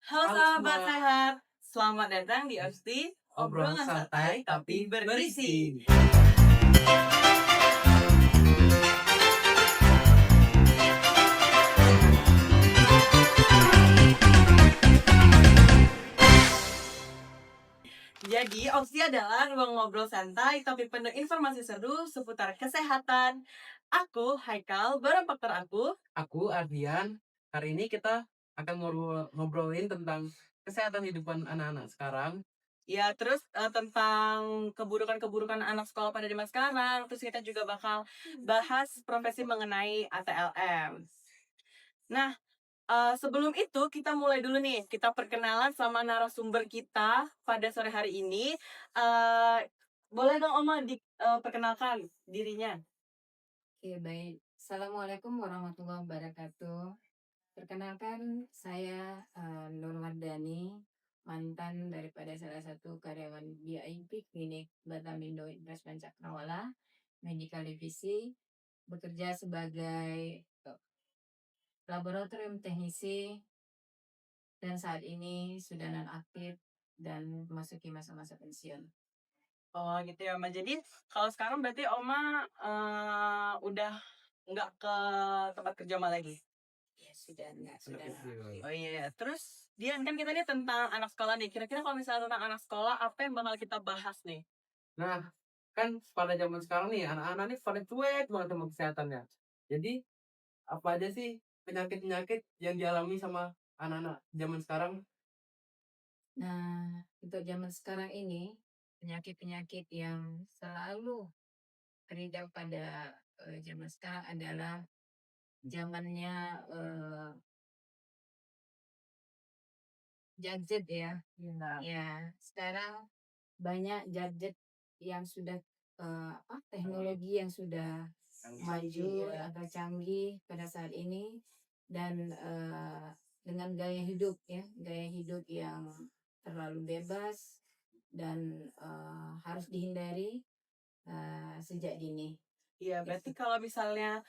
Halo Halo sahabat semua, sehat, selamat datang di OSTI obrolan Obrolan santai Santai tapi Tapi berisi. Berisi. Jadi OSTI adalah ruang ngobrol santai tapi penuh informasi seru seputar kesehatan. Aku, Haikal, bareng partner Aku Ardian. Hari ini kita akan ngobrolin tentang kesehatan hidupan anak-anak sekarang. ya terus tentang keburukan-keburukan anak sekolah pada zaman sekarang. Terus kita juga bakal bahas profesi mengenai ATLM. Nah, sebelum itu kita mulai dulu nih, kita perkenalan sama narasumber kita pada sore hari ini. Eee, Boleh dong Oma perkenalkan dirinya? Oke, baik. Assalamualaikum warahmatullahi wabarakatuh. Perkenalkan, saya Nur Mardani, mantan daripada salah satu karyawan BIP Klinik Batamindo Investment Cakrawala, Medical Divisi, bekerja sebagai laboratorium teknisi, dan saat ini sudah nonaktif dan memasuki masa-masa pensiun. Oh gitu ya Oma. Jadi kalau sekarang berarti Oma, udah nggak ke tempat kerja Oma lagi? Ya, sudah enggak, sudah. Oh iya, terus Dian, kan kita nih tentang anak sekolah nih, kira-kira kalau misalnya tentang anak sekolah, apa yang bakal kita bahas nih? Nah, kan pada zaman sekarang nih, anak-anak nih pada cuek banget sama kesehatannya. Jadi, apa aja sih penyakit-penyakit yang dialami sama anak-anak zaman sekarang? Nah, untuk zaman sekarang ini, penyakit-penyakit yang selalu beredar pada zaman sekarang adalah zamannya gadget ya. Iya. Ya, sekarang banyak gadget yang sudah teknologi yang sudah maju Iya. atau canggih pada saat ini, dan dengan gaya hidup yang terlalu bebas dan harus dihindari sejak dini. Iya, Gitu. berarti kalau misalnya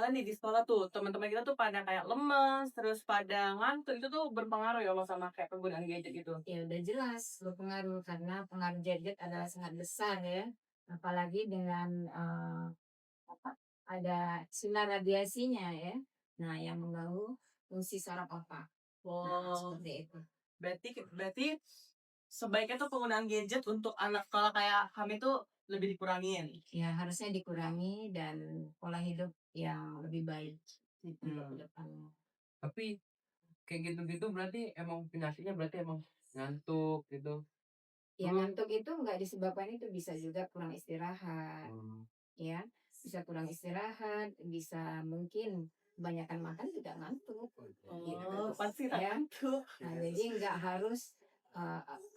nih di sekolah tuh, teman-teman kita tuh pada kayak lemes, terus pada ngantuk, itu tuh berpengaruh ya Mas sama kayak penggunaan gadget gitu? Ya udah jelas berpengaruh karena pengaruh gadget adalah sangat besar ya, apalagi dengan ada sinar radiasinya ya. Nah, yang mengganggu fungsi saraf otak. Nah, Oh, seperti itu. berarti sebaiknya tuh penggunaan gadget untuk anak sekolah kayak kami tuh lebih dikurangin. Ya, harusnya dikurangi dan pola hidup yang lebih baik untuk ke depannya. Tapi kayak gitu-gitu berarti emang penyakitnya berarti emang ngantuk gitu. Ya, Terus, ngantuk itu nggak disebabkan itu, bisa juga kurang istirahat. hmm, Ya, bisa kurang istirahat, bisa mungkin kebanyakan makan juga ngantuk. Gitu. Oh, pasti tak Ya. ngantuk. Nah, jadi nggak harus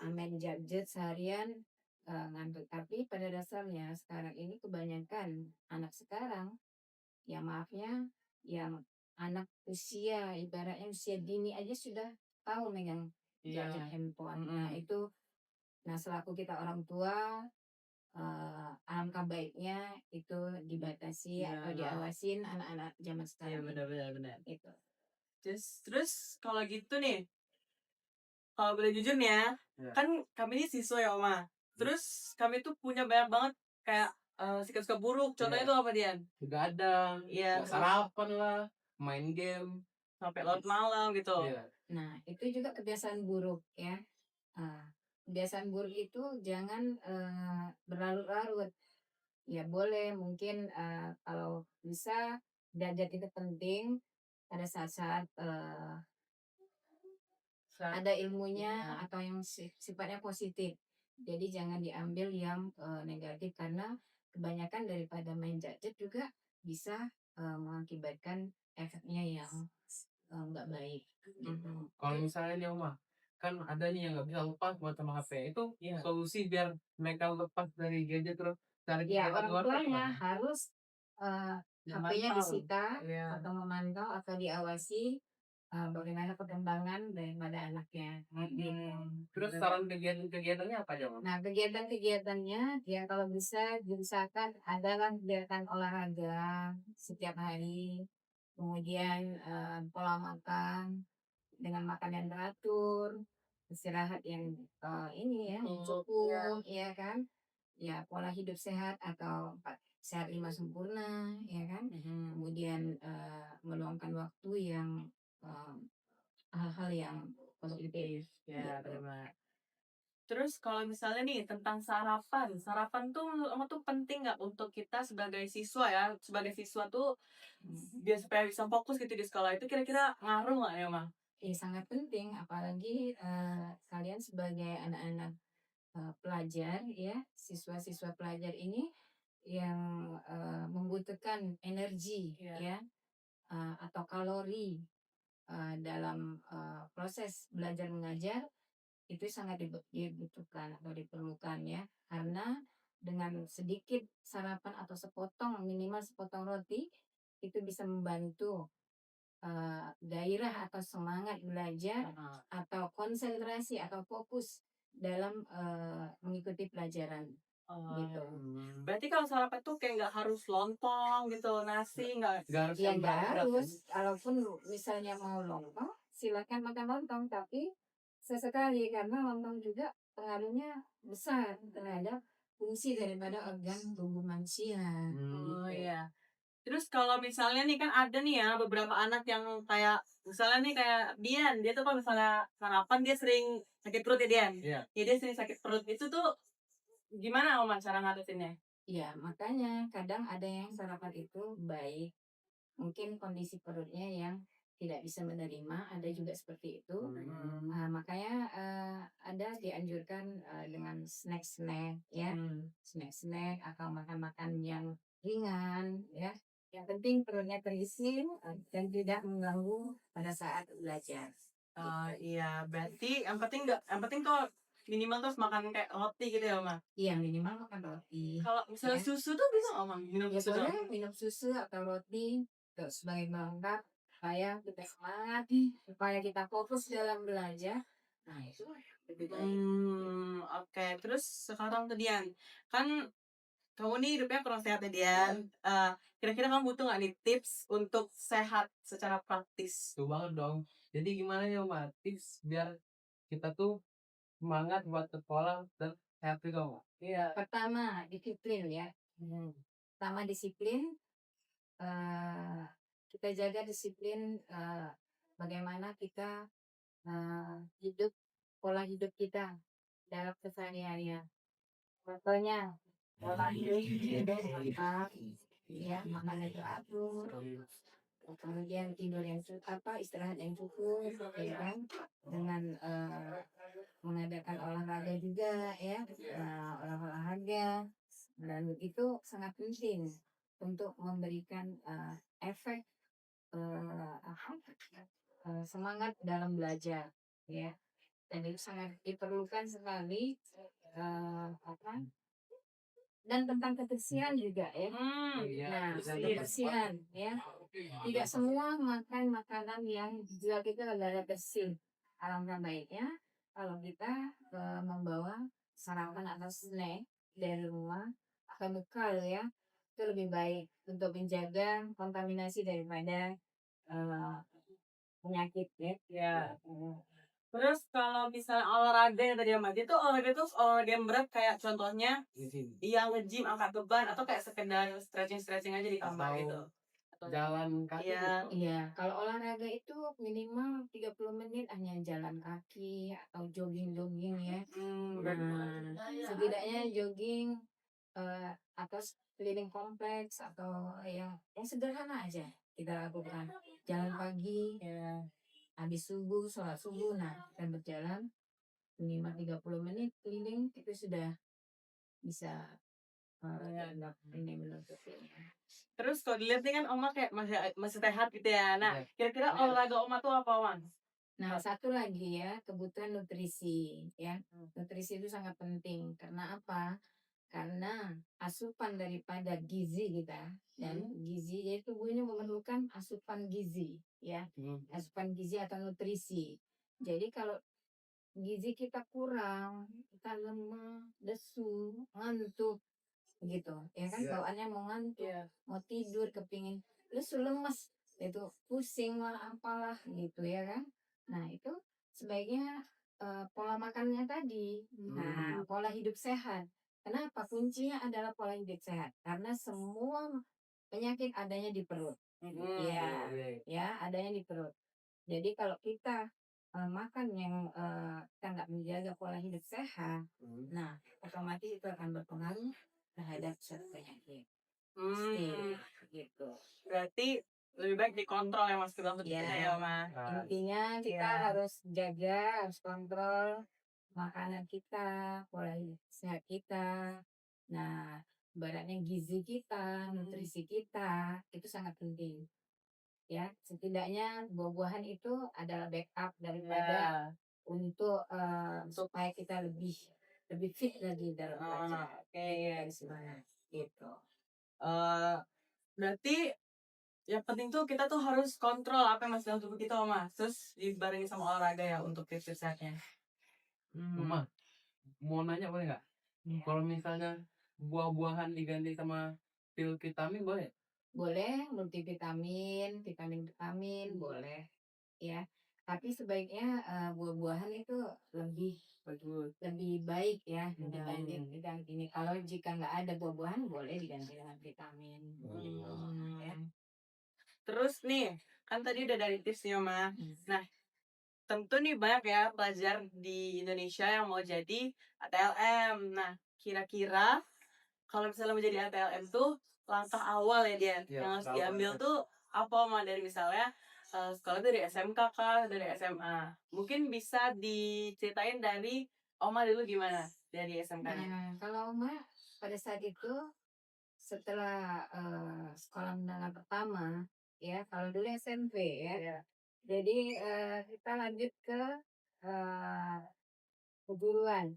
main gadget seharian ngantuk. Tapi pada dasarnya sekarang ini kebanyakan anak sekarang, ya maafnya, yang anak usia ibaratnya usia dini aja sudah tahu megang Iya. gadget handphone. Mm-mm. Nah itu, nah selaku kita orang tua, alangkah baiknya itu dibatasi Iya. atau diawasin anak-anak zaman Iya sekarang ini. benar-benar. Gitu. Terus kalau gitu nih, kalau boleh jujur nih ya, ya. kan kami ini siswa ya Oma. Terus kami tuh punya banyak banget kayak sikap-sikap buruk. Contohnya Iya. tuh apa Dian? Begadang, Iya, nggak sarapan lah, main game. sampai larut malam gitu. Iya. Nah itu juga kebiasaan buruk ya. Kebiasaan buruk itu jangan berlarut-larut. Ya boleh mungkin kalau bisa, gadget itu penting pada saat-saat ada ilmunya Iya. atau yang sifatnya positif. Jadi jangan diambil yang negatif, karena kebanyakan daripada main gadget juga bisa mengakibatkan efeknya yang nggak baik. Mhm. Kalau misalnya nih Oma, kan ada nih yang nggak bisa lepas buat sama HP. Itu Iya. solusi biar mereka lepas dari gadget terus cari Ya, kegiatan orang luar tuh tuanya gimana? harus HP-nya Memantau. disita Iya. atau memantau atau diawasi bagaimana perkembangan daripada anaknya. Terus saran kegiatan-kegiatannya apa aja, Mam? Nah, kegiatan-kegiatannya ya kalau bisa diusahakan adalah kegiatan olahraga setiap hari, kemudian pola makan, dengan makan yang teratur, istirahat yang ini ya, Betul, cukup, ya kan? Ya pola hidup sehat atau sehat lima sempurna, ya kan? Mhm. Kemudian meluangkan waktu yang eh, hal-hal yang positif Ya, gitu. benar. Terus kalau misalnya nih tentang sarapan, sarapan tuh menurut Oma tuh penting nggak untuk kita sebagai siswa ya, sebagai siswa tuh Hmm. biar supaya bisa fokus gitu di sekolah itu kira-kira ngaruh nggak ya, Ma? Sangat penting, apalagi kalian sebagai anak-anak pelajar ya, siswa-siswa pelajar ini yang membutuhkan energi Iya. ya, atau kalori dalam proses belajar mengajar itu sangat dibutuhkan atau diperlukan ya, karena dengan sedikit sarapan atau sepotong, minimal sepotong roti itu bisa membantu gairah atau semangat belajar Heeh. atau konsentrasi atau fokus dalam mengikuti pelajaran gitu. Berarti kalau sarapan tuh kayak nggak harus lontong gitu, nasi nggak. Nggak harus Ya yang nggak berat-berat kan? harus, kalaupun misalnya mau lontong, silakan makan lontong, tapi sesekali karena lontong juga pengaruhnya besar terhadap fungsi daripada organ tubuh manusia. Oh Gitu. iya. Terus kalau misalnya nih kan ada nih ya beberapa anak yang kayak misalnya nih kayak Dian, dia tuh kalau misalnya sarapan dia sering sakit perut ya Dian. Iya. Ya dia sering sakit perut itu tuh gimana Oma cara ngatasinnya? Ya, makanya kadang ada yang sarapan itu baik, mungkin kondisi perutnya yang tidak bisa menerima, ada juga seperti itu. Makanya ada dianjurkan dengan snack-snack ya, snack-snack atau makan-makan yang ringan ya. Yang penting perutnya terisi dan tidak mengganggu pada saat belajar. Oh iya, berarti yang penting tuh minimal terus makan kayak roti gitu ya Oma. Iya, minimal makan roti. Kalau misalnya Ya. susu tuh bisa nggak Oma minum Ya susu boleh doang? minum susu atau roti untuk sebagai pelengkap supaya kita semangat, supaya kita fokus dalam belajar. Nah itu lebih baik. Oke. Terus sekarang tuh Dian, kan kamu nih hidupnya kurang sehat ya Dian. Kira-kira kamu butuh nggak nih tips untuk sehat secara praktis? Tuh banget dong. Jadi gimana ya Mbak tips biar kita tuh semangat buat ke sekolah dan sehat juga Mbak? Iya. Pertama disiplin ya. Pertama disiplin. eh, Kita jaga disiplin bagaimana kita hidup pola hidup kita dalam kesehariannya. Contohnya pola hidup sehat, ya makanan teratur, kemudian tidur yang istirahat yang cukup, ya kan, dengan mengadakan olahraga juga ya, olahraga dan itu sangat penting untuk memberikan efek apa, semangat dalam belajar ya, dan itu sangat diperlukan sekali apa, dan tentang kebersihan juga ya. Iya, Nah, bisa kebersihan ya. Tidak semua makan makanan yang dijual itu adalah bersih. Alangkah baiknya kalau kita membawa sarapan atau snack dari rumah atau bekal ya, itu lebih baik untuk menjaga kontaminasi daripada eh, penyakit ya. Ya. Terus kalau misalnya olahraga yang tadi Mas, itu olahraga itu olahraga yang berat kayak contohnya di sini. yang nge-gym angkat beban atau kayak sekedar stretching aja di kamar Atau gitu. jalan kaki Iya. gitu. Iya, kalau olahraga itu minimal 30 menit hanya jalan kaki atau jogging-jogging ya. Nah, setidaknya jogging atau keliling kompleks atau yang sederhana aja kita lakukan. Jalan pagi, Ya. habis subuh, sholat subuh, nah kita berjalan minimal 30 menit keliling itu sudah bisa ini menutupinya. Terus kalau dilihat nih kan Oma kayak masih masih sehat gitu ya. Nah, Iya. kira-kira olahraga Oma tuh apa, Wan? Nah, satu lagi ya, kebutuhan nutrisi ya. Nutrisi itu sangat penting. Karena apa? Karena asupan daripada gizi kita dan gizi jadi tubuh ini memerlukan asupan gizi ya. Asupan gizi atau nutrisi. Jadi kalau gizi kita kurang, kita lemah, lesu, ngantuk gitu. Ya kan Iya. bawaannya mau ngantuk, Iya. mau tidur, kepingin lesu lemas, itu pusing lah apalah gitu ya kan. Nah, itu sebaiknya pola makannya tadi. Nah, pola hidup sehat. Kenapa? Kuncinya adalah pola hidup sehat. Karena semua penyakit adanya di perut. Iya, Iya. ya, adanya di perut. Jadi kalau kita makan yang kita nggak menjaga pola hidup sehat, nah otomatis itu akan berpengaruh terhadap suatu penyakit. Hmm, Gitu. berarti lebih baik dikontrol ya Mas dalam tubuh kita ya, Ya, Mas. intinya kita Iya. harus jaga, harus kontrol makanan kita, pola hidup sehat kita. Nah, ibaratnya gizi kita, nutrisi kita, itu sangat penting. Ya, setidaknya buah-buahan itu adalah backup daripada Iya. untuk supaya kita lebih lebih fit lagi dalam Oh, belajar. oke, iya. Dan semangat gitu. Eh, berarti yang penting tuh kita tuh harus kontrol apa yang masuk dalam tubuh kita, Mas. Terus dibarengi sama olahraga ya untuk tips sehatnya. Mama, mau nanya boleh nggak? Kalau misalnya buah-buahan diganti sama pil vitamin boleh? Boleh multivitamin, vitamin, boleh ya. Tapi sebaiknya buah-buahan itu lebih Bagus. lebih baik ya dibanding ini. Kalau jika nggak ada buah-buahan boleh diganti dengan vitamin. Gitu. Ya. Terus nih, kan tadi udah dari tipsnya, Mas. Nah, tentu nih banyak ya pelajar di Indonesia yang mau jadi ATLM. Nah, kira-kira kalau misalnya mau jadi ATLM tuh langkah awal ya dia Iya, yang harus langkah diambil awal. tuh apa Mas dari misalnya sekolah dari SMK kah, dari SMA? Mungkin bisa diceritain dari Oma dulu gimana dari SMK-nya? Nah, kalau Oma pada saat itu setelah sekolah menengah pertama ya, kalau dulu SMP ya. Iya. Jadi kita lanjut ke eh, keguruan,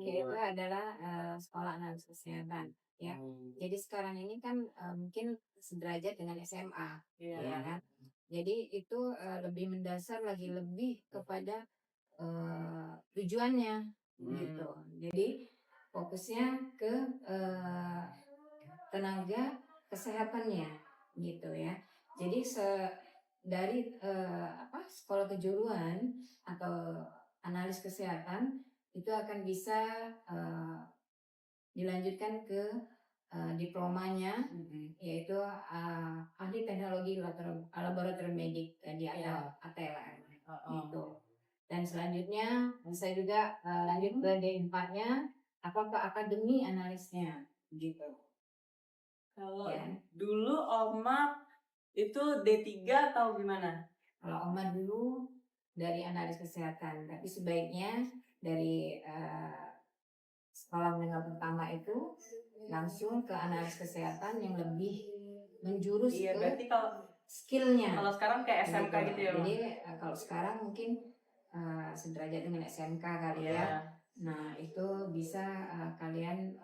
yaitu adalah sekolah analis kesehatan. Ya, jadi sekarang ini kan mungkin sederajat dengan SMA, Iya. ya kan? Jadi itu lebih mendasar lagi, lebih kepada tujuannya, gitu. Jadi fokusnya ke tenaga kesehatannya, gitu ya. Jadi dari sekolah kejuruan atau analis kesehatan itu akan bisa dilanjutkan ke diplomanya, yaitu ahli teknologi laboratorium medik di Iya. ATLM Heeh. gitu. Dan selanjutnya bisa juga lanjut ke D4-nya atau ke akademi analisnya gitu. Kalau Ya. dulu Oma itu D3 atau gimana? Kalau Oma dulu dari analis kesehatan, tapi sebaiknya dari sekolah menengah pertama itu langsung ke analis kesehatan yang lebih menjurus Iya, ke berarti kalau skillnya. sekarang kayak SMK gitu ya, Jadi Mas? kalau sekarang mungkin sederajat dengan SMK kali Iya. ya. Nah itu bisa kalian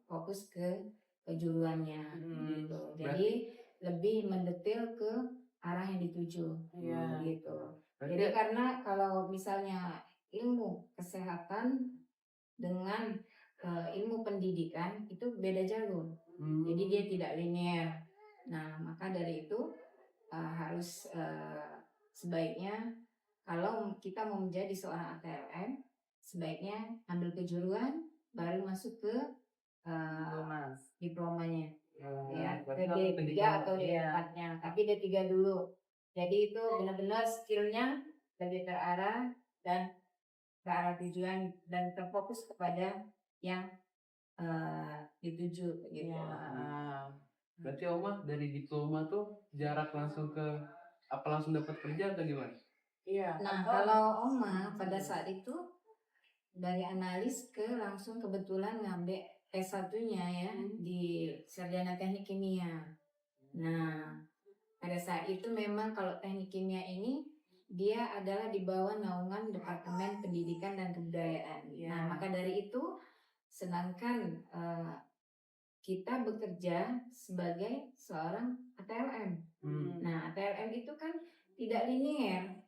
fokus ke kejuruannya gitu. Jadi lebih mendetail ke arah yang dituju Iya. gitu. Jadi karena kalau misalnya ilmu kesehatan dengan ilmu pendidikan itu beda jalur. Jadi dia tidak linear. Nah maka dari itu harus sebaiknya kalau kita mau menjadi seorang ATLM sebaiknya ambil kejuruan baru masuk ke diplomanya ya, ke D3 atau D4-nya, tapi D3 dulu. Jadi itu benar-benar skillnya lebih terarah dan ke arah tujuan dan terfokus kepada yang dituju gitu. Iya. Berarti Oma dari diploma tuh jarak langsung ke apa langsung dapat kerja atau gimana? Iya. Nah, kalau Oma pada saat itu dari analis ke langsung kebetulan ngambil S1-nya ya di Sarjana Teknik Kimia. Nah, pada saat itu memang kalau teknik kimia ini dia adalah di bawah naungan Departemen Pendidikan dan Kebudayaan. Nah, maka dari itu sedangkan kita bekerja sebagai seorang ATLM. Nah, ATLM itu kan tidak linear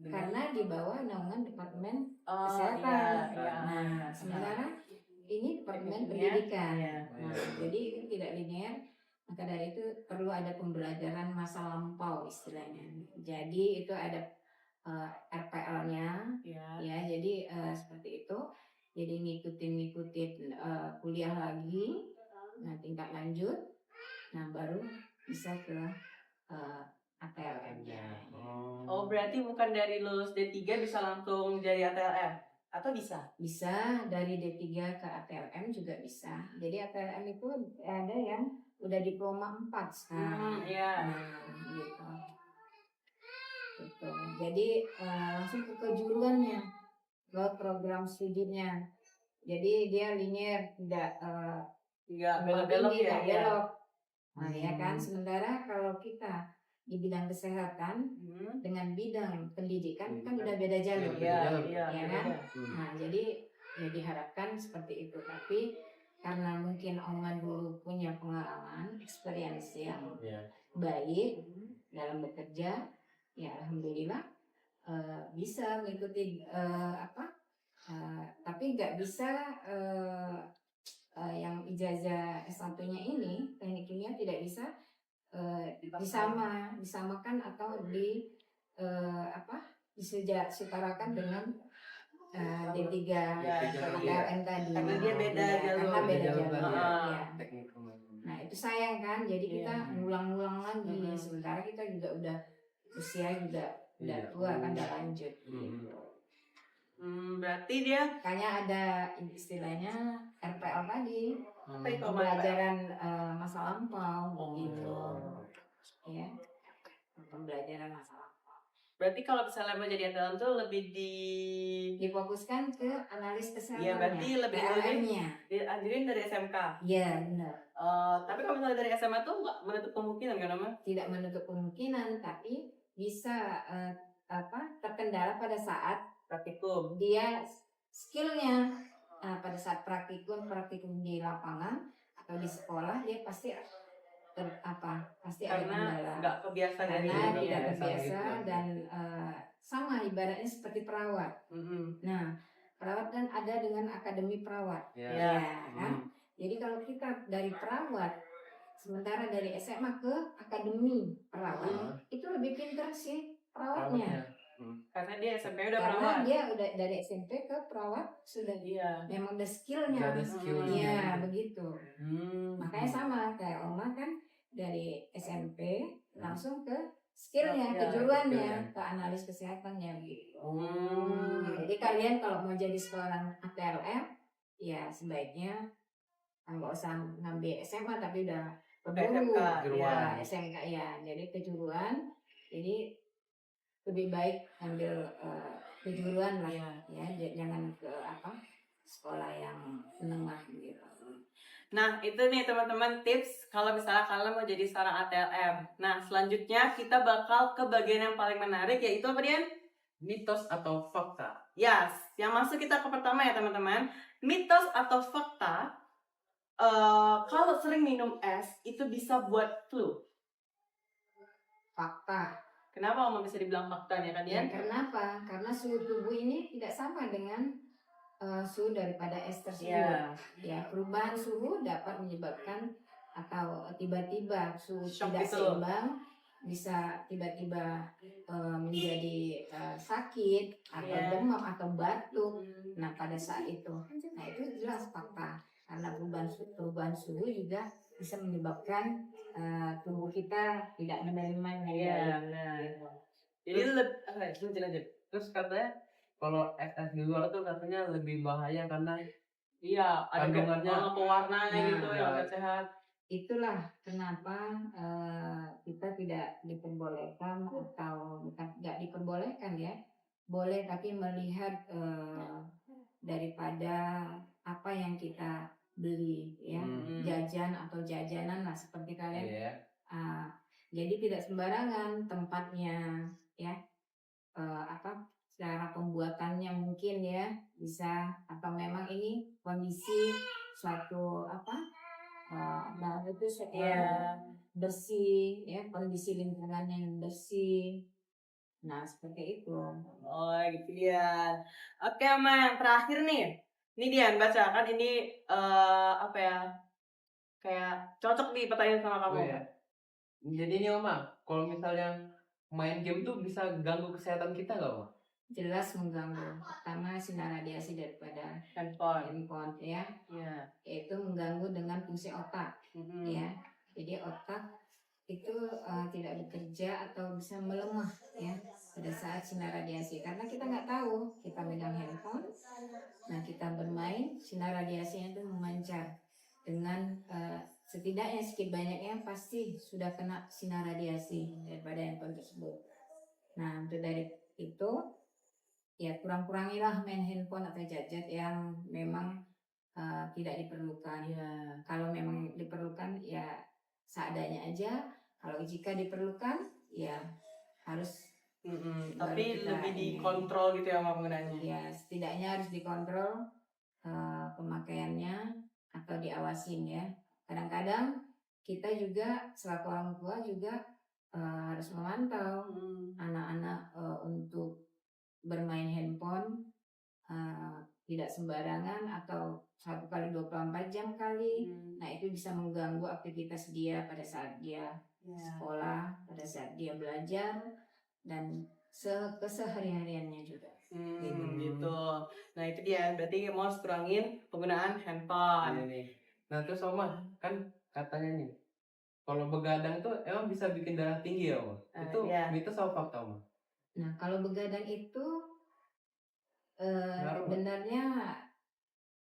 karena di bawah naungan Departemen Kesehatan. Nah, sementara ini Departemen Pendidikan. Nah, jadi ini tidak linear. Maka dari itu perlu ada pembelajaran masa lampau istilahnya. Jadi itu ada RPL-nya, Ya. ya. Jadi seperti itu. Jadi ngikutin kuliah lagi, nah tingkat lanjut, nah baru bisa ke ATLM-nya. Oh, berarti bukan dari lulus D3 bisa langsung jadi ATLM? Atau bisa? Bisa dari D3 ke ATLM juga bisa. Jadi ATLM itu ada yang udah diploma 4 sekarang. Iya. Nah, gitu. Gitu. Jadi langsung ke kejuruannya, ke program studinya. Jadi dia linear, tidak Nggak tumpang belok-belok tindih, ya? nggak Iya. belok. Nah, ya kan. Sementara kalau kita di bidang kesehatan dengan bidang pendidikan kan udah beda jalur. Iya, Ya kan? beda. Nah, jadi ya diharapkan seperti itu. Tapi karena mungkin Oma dulu punya pengalaman, experience yang baik dalam bekerja, ya alhamdulillah bisa mengikuti tapi nggak bisa yang ijazah S1-nya ini teknik kimia tidak bisa disamakan atau disetarakan dengan D3 ATLM tadi. Karena dia beda Iya, jalur. karena beda Beda jalur jalur. tadi ya. Iya. Nah itu sayang kan, jadi kita Iya. ngulang-ngulang lagi. Sementara kita juga udah usia juga udah tua kan, udah lanjut. Berarti dia Makanya ada istilahnya RPL tadi, apa itu pembelajaran masa lampau gitu. Ya, pembelajaran masa lampau. Berarti kalau misalnya mau jadi ATLM tuh lebih Difokuskan ke analis Iya, berarti kesehatannya, lebih PLM-nya. diajarin dari SMK. Iya, benar. Tapi kalau misalnya dari SMA tuh nggak menutup kemungkinan kan, Mama? Tidak menutup kemungkinan, tapi bisa terkendala pada saat Praktikum. dia skillnya pada saat praktikum di lapangan atau di sekolah dia pasti pasti ada Karena kendala nggak kebiasa dari karena dulu tidak ya. terbiasa dan sama ibaratnya seperti perawat. Nah, perawat kan ada dengan akademi perawat, Iya. ya kan? Jadi kalau kita dari perawat sementara dari SMA ke akademi perawat itu lebih pintar sih perawatnya. Karena dia SMP udah Karena perawat. dia udah dari SMP ke perawat sudah memang ada skillnya. Udah ada skillnya. Iya, begitu. Makanya sama kayak Oma kan dari SMP langsung ke skillnya, kejuruannya, ke analis kesehatannya gitu. Jadi kalian kalau mau jadi seorang ATLM, ya sebaiknya nggak usah ngambil SMA tapi udah keburu ya SMK ya. Jadi kejuruan, jadi lebih baik ambil kejuruan lah ya, jangan ke sekolah yang menengah gitu. Nah, itu nih teman-teman tips kalau misalnya kalian mau jadi seorang ATLM. Nah, selanjutnya kita bakal ke bagian yang paling menarik, yaitu apa, Dian? Mitos atau fakta? Yes, yang masuk kita ke pertama ya teman-teman. Mitos atau fakta, kalau sering minum es itu bisa buat flu. Fakta. Kenapa Oma bisa dibilang fakta nih kan, Dian? Kenapa? Karena suhu tubuh ini tidak sama dengan suhu daripada es tersebut. Ya, perubahan suhu dapat menyebabkan atau tiba-tiba suhu Shock tidak gitu. seimbang, bisa tiba-tiba menjadi sakit atau demam atau batuk. Nah, pada saat itu, nah itu jelas fakta. Karena perubahan suhu juga bisa menyebabkan tubuh kita tidak menerimanya. Jadi lanjut. Terus katanya kalau es di luar tuh katanya lebih bahaya karena ada kandungannya pewarnanya gitu yang nggak sehat. Itulah kenapa kita tidak diperbolehkan atau bukan tidak diperbolehkan ya, boleh tapi melihat daripada apa yang kita beli ya, jajan atau jajanan lah seperti kalian. Jadi tidak sembarangan tempatnya ya, cara pembuatannya mungkin ya bisa, atau memang ini kondisi suatu itu bersih ya, kondisi lingkungannya yang bersih. Nah seperti itu. Oh gitu ya. Oke Oma, terakhir nih. Ini Dian baca kan ini kayak cocok nih pertanyaan sama kamu. Jadi ini Oma, kalau misalnya main game tuh bisa ganggu kesehatan kita nggak, Oma? Jelas mengganggu. Pertama sinar radiasi daripada Handphone. handphone ya, Iya. yaitu mengganggu dengan fungsi otak Mm-mm. ya. Jadi otak itu tidak bekerja atau bisa melemah ya pada saat sinar radiasi, karena kita nggak tahu kita megang handphone, nah kita bermain, sinar radiasinya itu memancar dengan setidaknya sedikit banyaknya pasti sudah kena sinar radiasi daripada handphone tersebut. Nah untuk dari itu ya kurang-kurangilah main handphone atau gadget yang memang tidak diperlukan. Iya. Kalau memang diperlukan ya seadanya aja. Kalau jika diperlukan ya harus Mm-mm. baru Tapi kita lebih ini. dikontrol gitu ya Oma penggunaannya. Ya setidaknya harus dikontrol pemakaiannya atau diawasin ya. Kadang-kadang kita juga selaku orang tua juga harus memantau Mm. anak-anak untuk bermain handphone tidak sembarangan atau 1 kali 24 jam kali. Nah itu bisa mengganggu aktivitas dia pada saat dia Iya. sekolah, pada saat dia belajar, dan kesehariannya juga. Gitu. Nah itu dia, berarti mau harus kurangin penggunaan handphone. Iya nih. Nah terus Oma, kan katanya nih, kalau begadang tuh emang bisa bikin darah tinggi ya, Oma? Itu Iya. mitos atau fakta, Oma? Nah kalau begadang itu Ngaruh nggak? benarnya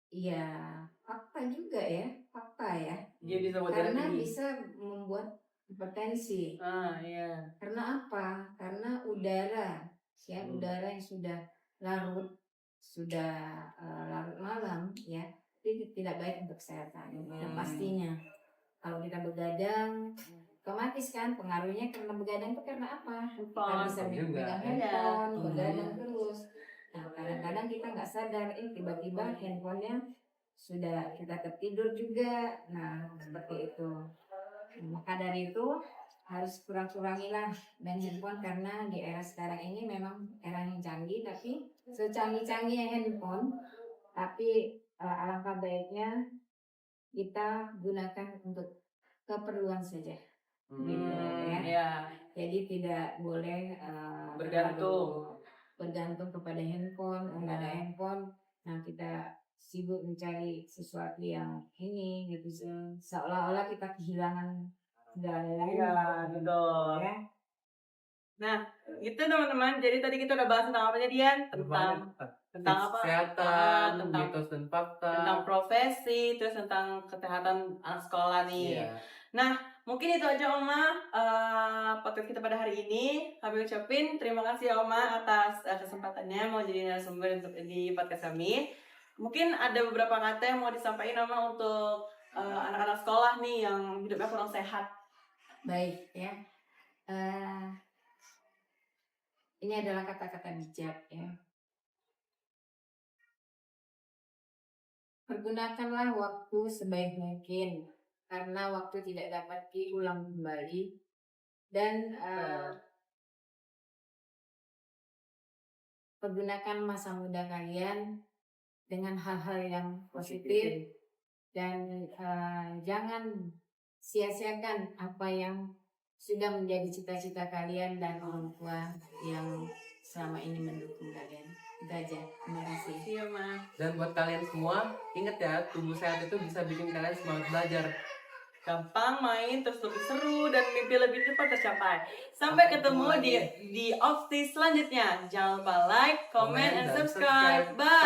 ya fakta juga ya, fakta ya. Dia bisa buat darah Karena tinggi. bisa membuat hipertensi. Iya. Karena apa? Karena udara ya, udara yang sudah larut larut malam ya, itu tidak baik untuk kesehatan. Dan pastinya kalau kita begadang otomatis kan pengaruhnya, karena begadang itu karena apa? Kita bisa juga. megang handphone, begadang terus. Nah kadang-kadang kita nggak sadar, tiba-tiba handphonenya sudah kita tertidur juga. Nah seperti itu. Maka dari itu harus kurang-kurangilah main handphone, karena di era sekarang ini memang era yang canggih, tapi secanggih-canggih handphone, tapi alangkah baiknya kita gunakan untuk keperluan saja. Gitu ya. Iya. Jadi tidak boleh bergantung kepada handphone. Nggak ada handphone, nah kita sibuk mencari sesuatu yang ini gitu, seolah-olah kita kehilangan segala-galanya. Iya, betul. Ya. Nah, itu teman-teman. Jadi tadi kita udah bahas tentang apa aja, Dian? Tentang apa? Kesehatan, Tentang mitos dan fakta. tentang profesi, terus tentang kesehatan anak sekolah nih. Iya. Nah, mungkin itu aja Oma podcast kita pada hari ini. Kami ucapin terima kasih ya Oma atas kesempatannya mau jadi narasumber di podcast kami. Mungkin ada beberapa kata yang mau disampaikan Oma untuk anak-anak sekolah nih yang hidupnya kurang sehat. Baik ya. Ini adalah kata-kata bijak ya. Pergunakanlah waktu sebaik mungkin, karena waktu tidak dapat diulang kembali, dan pergunakan masa muda kalian dengan hal-hal yang positif, dan jangan sia-siakan apa yang sudah menjadi cita-cita kalian dan orang tua yang selama ini mendukung kalian. Itu aja. Terima kasih. Iya, Ma. Dan buat kalian semua, ingat ya, tubuh sehat itu bisa bikin kalian semangat belajar. Gampang main, terus lebih seru, dan mimpi lebih cepat tercapai. Sampai ketemu di opsi selanjutnya. Jangan lupa like, comment, and subscribe. Bye!